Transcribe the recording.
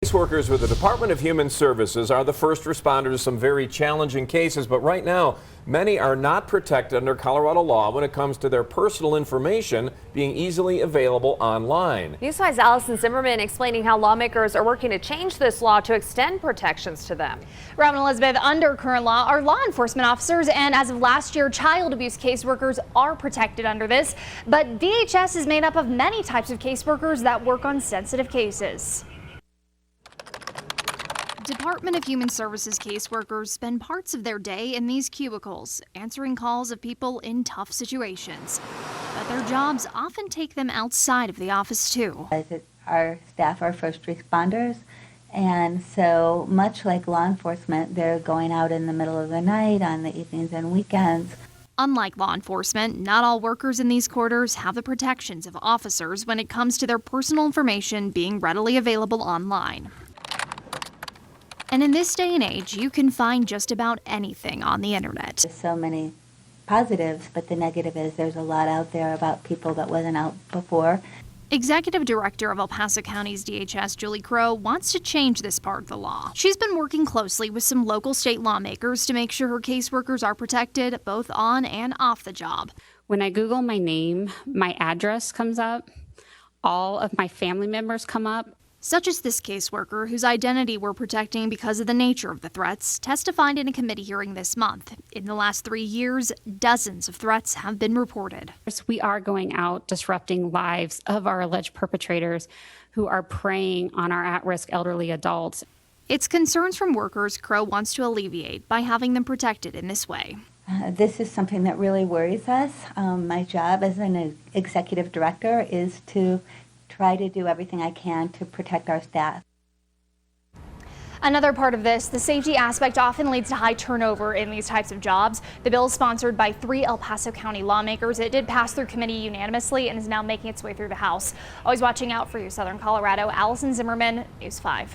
Caseworkers with the Department of Human Services are the first responders to some very challenging cases, but right now, many are not protected under Colorado law when it comes to their personal information being easily available online. News 5's Allison Zimmerman explaining how lawmakers are working to change this law to extend protections to them. Rob and Elizabeth, under current law, our law enforcement officers and as of last year, child abuse caseworkers are protected under this. But DHS is made up of many types of caseworkers that work on sensitive cases. Department of Human Services caseworkers spend parts of their day in these cubicles, answering calls of people in tough situations. But their jobs often take them outside of the office, too. Our staff are first responders, and so much like law enforcement, they're going out in the middle of the night, on the evenings and weekends. Unlike law enforcement, not all workers in these quarters have the protections of officers when it comes to their personal information being readily available online. And in this day and age, you can find just about anything on the internet. There's so many positives, but the negative is there's a lot out there about people that wasn't out before. Executive Director of El Paso County's DHS, Julie Crow, wants to change this part of the law. She's been working closely with some local state lawmakers to make sure her caseworkers are protected both on and off the job. When I Google my name, my address comes up. All of my family members come up. Such as this caseworker, whose identity we're protecting because of the nature of the threats, testified in a committee hearing this month. In the last 3 years, dozens of threats have been reported. We are going out disrupting lives of our alleged perpetrators who are preying on our at-risk elderly adults. It's concerns from workers Crow wants to alleviate by having them protected in this way. This is something that really worries us. My job as an executive director is to try to do everything I can to protect our staff. Another part of this, the safety aspect often leads to high turnover in these types of jobs. The bill is sponsored by 3 El Paso County lawmakers. It did pass through committee unanimously and is now making its way through the House. Always watching out for you, Southern Colorado. Allison Zimmerman, News 5.